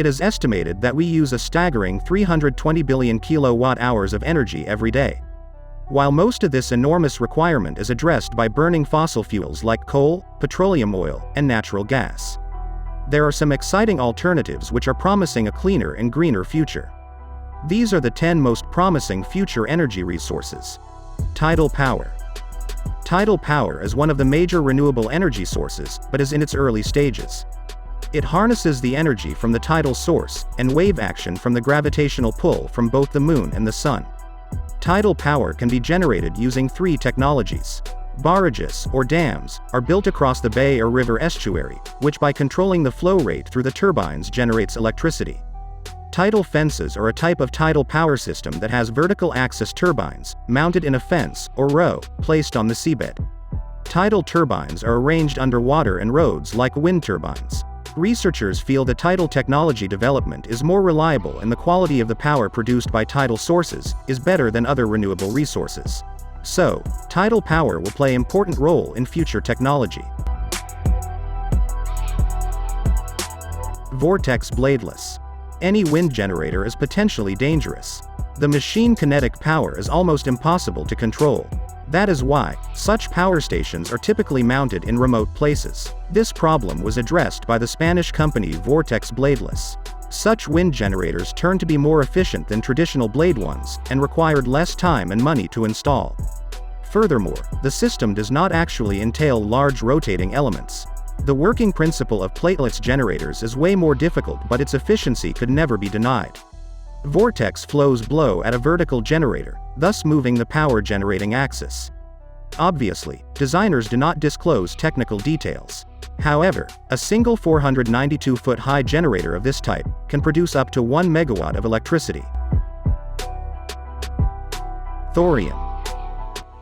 It is estimated that we use a staggering 320 billion kilowatt-hours of energy every day. While most of this enormous requirement is addressed by burning fossil fuels like coal, petroleum oil, and natural gas, there are some exciting alternatives which are promising a cleaner and greener future. These are the 10 most promising future energy resources. Tidal power. Tidal power is one of the major renewable energy sources, but is in its early stages. It harnesses the energy from the tidal source, and wave action from the gravitational pull from both the moon and the sun. Tidal power can be generated using 3 technologies. Barrages, or dams, are built across the bay or river estuary, which by controlling the flow rate through the turbines generates electricity. Tidal fences are a type of tidal power system that has vertical axis turbines, mounted in a fence, or row, placed on the seabed. Tidal turbines are arranged underwater in roads like wind turbines. Researchers feel the tidal technology development is more reliable and the quality of the power produced by tidal sources is better than other renewable resources. So, tidal power will play an important role in future technology. Vortex bladeless. Any wind generator is potentially dangerous. The machine kinetic power is almost impossible to control. That is why such power stations are typically mounted in remote places. This problem was addressed by the Spanish company Vortex Bladeless. Such wind generators turned to be more efficient than traditional blade ones, and required less time and money to install. Furthermore, the system does not actually entail large rotating elements. The working principle of platelets generators is way more difficult, but its efficiency could never be denied. Vortex flows blow at a vertical generator, thus moving the power generating axis. Obviously, designers do not disclose technical details. However, a single 492-foot high generator of this type can produce up to 1 megawatt of electricity. Thorium.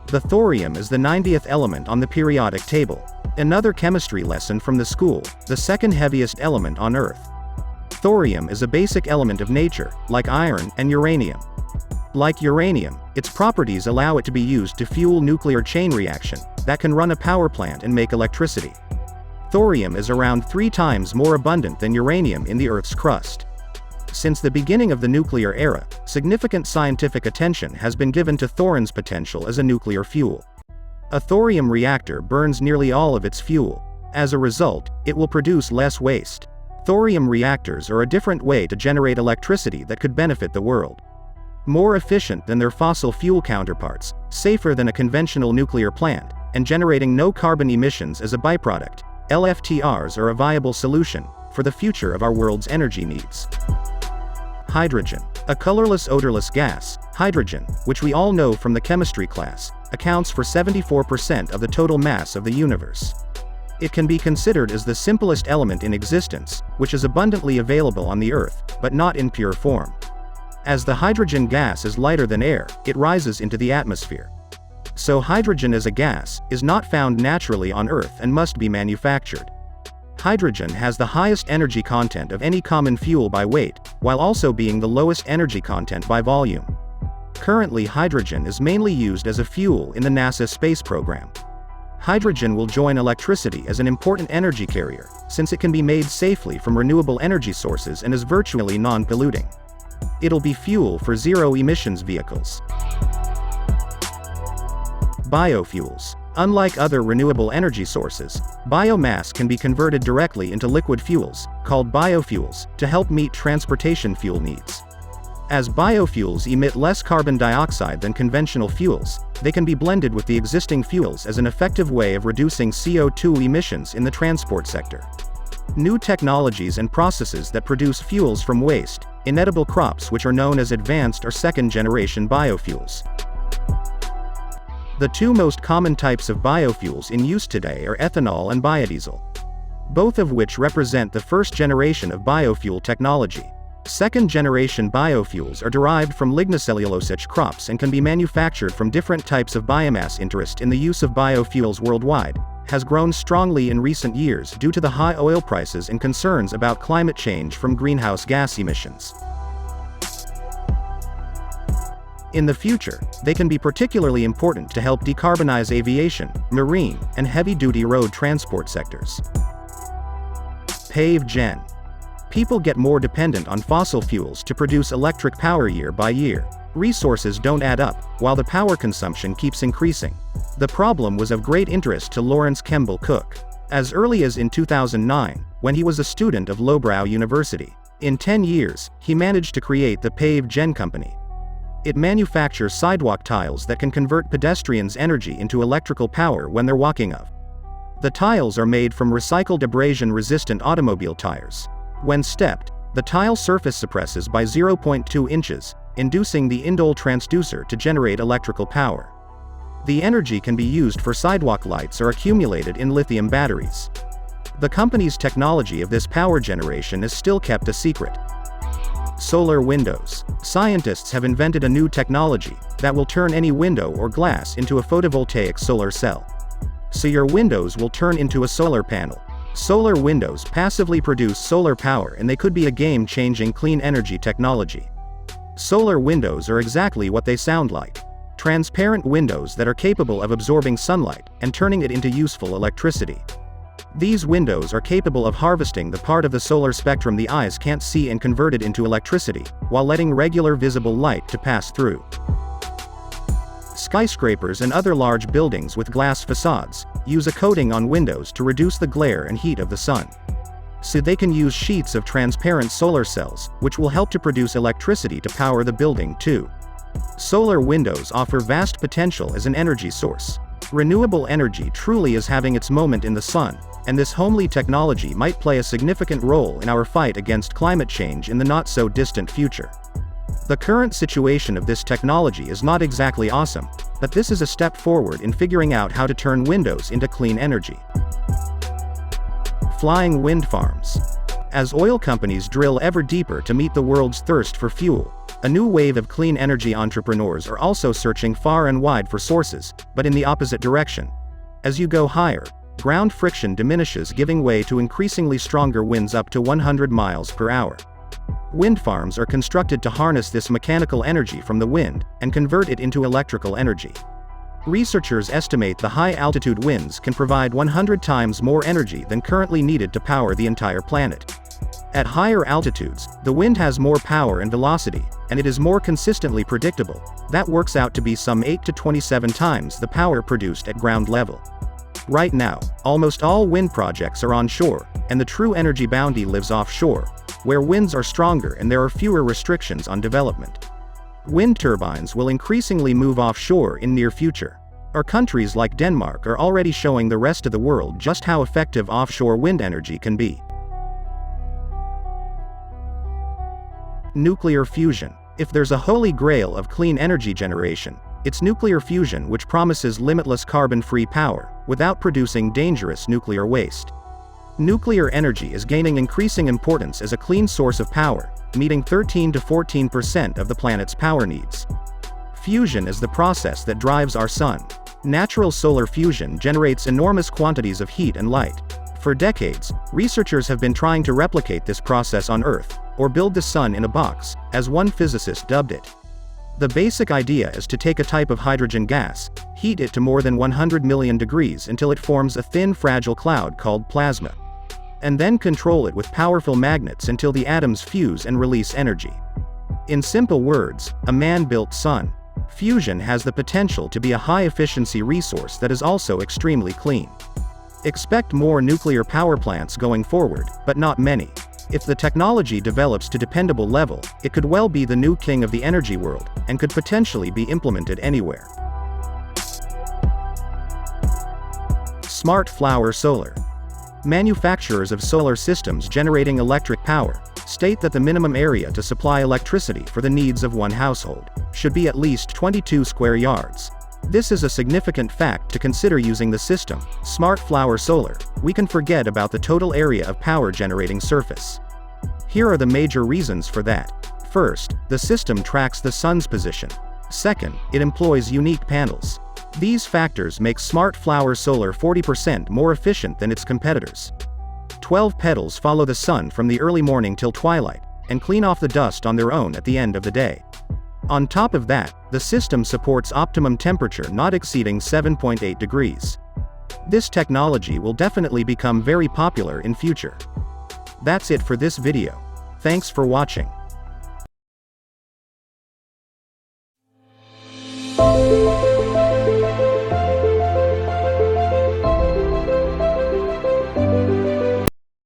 The thorium is the 90th element on the periodic table. Another chemistry lesson from the school, the second heaviest element on Earth. Thorium is a basic element of nature, like iron and uranium. Like uranium, its properties allow it to be used to fuel nuclear chain reaction that can run a power plant and make electricity. Thorium is around 3 times more abundant than uranium in the Earth's crust. Since the beginning of the nuclear era, significant scientific attention has been given to thorium's potential as a nuclear fuel. A thorium reactor burns nearly all of its fuel. As a result, it will produce less waste. Thorium reactors are a different way to generate electricity that could benefit the world. More efficient than their fossil fuel counterparts, safer than a conventional nuclear plant, and generating no carbon emissions as a byproduct, LFTRs are a viable solution for the future of our world's energy needs. Hydrogen. A colorless, odorless gas, hydrogen, which we all know from the chemistry class, accounts for 74% of the total mass of the universe. It can be considered as the simplest element in existence, which is abundantly available on the Earth, but not in pure form. As the hydrogen gas is lighter than air, it rises into the atmosphere. So hydrogen as a gas is not found naturally on Earth and must be manufactured. Hydrogen has the highest energy content of any common fuel by weight, while also being the lowest energy content by volume. Currently, hydrogen is mainly used as a fuel in the NASA space program. Hydrogen will join electricity as an important energy carrier, since it can be made safely from renewable energy sources and is virtually non-polluting. It'll be fuel for zero-emissions vehicles. Biofuels. Unlike other renewable energy sources, biomass can be converted directly into liquid fuels, called biofuels, to help meet transportation fuel needs. As biofuels emit less carbon dioxide than conventional fuels, they can be blended with the existing fuels as an effective way of reducing CO2 emissions in the transport sector. New technologies and processes that produce fuels from waste, inedible crops which are known as advanced or second-generation biofuels. The 2 most common types of biofuels in use today are ethanol and biodiesel, both of which represent the first generation of biofuel technology. Second-generation biofuels are derived from lignocellulosic crops and can be manufactured from different types of biomass. Interest in the use of biofuels worldwide has grown strongly in recent years due to the high oil prices and concerns about climate change from greenhouse gas emissions. In the future, they can be particularly important to help decarbonize aviation, marine, and heavy-duty road transport sectors. PaveGen. People get more dependent on fossil fuels to produce electric power year by year. Resources don't add up, while the power consumption keeps increasing. The problem was of great interest to Lawrence Kemble Cook. As early as in 2009, when he was a student of Loughborough University. In 10 years, he managed to create the Pave Gen Company. It manufactures sidewalk tiles that can convert pedestrians' energy into electrical power when they're walking of. The tiles are made from recycled abrasion-resistant automobile tires. When stepped, the tile surface suppresses by 0.2 inches, inducing the indole transducer to generate electrical power. The energy can be used for sidewalk lights or accumulated in lithium batteries. The company's technology of this power generation is still kept a secret. Solar windows. Scientists have invented a new technology that will turn any window or glass into a photovoltaic solar cell. So your windows will turn into a solar panel. Solar windows passively produce solar power, and they could be a game-changing clean energy technology. Solar windows are exactly what they sound like. Transparent windows that are capable of absorbing sunlight and turning it into useful electricity. These windows are capable of harvesting the part of the solar spectrum the eyes can't see and convert it into electricity, while letting regular visible light to pass through. Skyscrapers and other large buildings with glass facades use a coating on windows to reduce the glare and heat of the sun. So they can use sheets of transparent solar cells, which will help to produce electricity to power the building too. Solar windows offer vast potential as an energy source. Renewable energy truly is having its moment in the sun, and this homely technology might play a significant role in our fight against climate change in the not-so-distant future. The current situation of this technology is not exactly awesome, but this is a step forward in figuring out how to turn windows into clean energy. Flying wind farms. As oil companies drill ever deeper to meet the world's thirst for fuel, a new wave of clean energy entrepreneurs are also searching far and wide for sources, but in the opposite direction. As you go higher, ground friction diminishes, giving way to increasingly stronger winds up to 100 miles per hour. Wind farms are constructed to harness this mechanical energy from the wind and convert it into electrical energy. Researchers estimate the high-altitude winds can provide 100 times more energy than currently needed to power the entire planet. At higher altitudes, the wind has more power and velocity, and it is more consistently predictable. That works out to be some 8 to 27 times the power produced at ground level. Right now, almost all wind projects are onshore, and the true energy bounty lives offshore, where winds are stronger and there are fewer restrictions on development. Wind turbines will increasingly move offshore in near future. Our countries like Denmark are already showing the rest of the world just how effective offshore wind energy can be. Nuclear fusion. If there's a holy grail of clean energy generation, it's nuclear fusion, which promises limitless carbon-free power, without producing dangerous nuclear waste. Nuclear energy is gaining increasing importance as a clean source of power, meeting 13 to 14% of the planet's power needs. Fusion is the process that drives our sun. Natural solar fusion generates enormous quantities of heat and light. For decades, researchers have been trying to replicate this process on Earth, or build the sun in a box, as one physicist dubbed it. The basic idea is to take a type of hydrogen gas, heat it to more than 100 million degrees until it forms a thin, fragile cloud called plasma. And then control it with powerful magnets until the atoms fuse and release energy. In simple words, a man-built sun. Fusion has the potential to be a high-efficiency resource that is also extremely clean. Expect more nuclear power plants going forward, but not many. If the technology develops to dependable level, it could well be the new king of the energy world, and could potentially be implemented anywhere. Smart flower solar. Manufacturers of solar systems generating electric power state that the minimum area to supply electricity for the needs of one household should be at least 22 square yards. This is a significant fact to consider. Using the system, Smart Flower Solar, we can forget about the total area of power generating surface. Here are the major reasons for that. First, the system tracks the sun's position. Second, it employs unique panels. These factors make Smart Flower Solar 40% more efficient than its competitors. 12 petals follow the sun from the early morning till twilight, and clean off the dust on their own at the end of the day. On top of that, the system supports optimum temperature not exceeding 7.8 degrees. This technology will definitely become very popular in future. That's it for this video. Thanks for watching.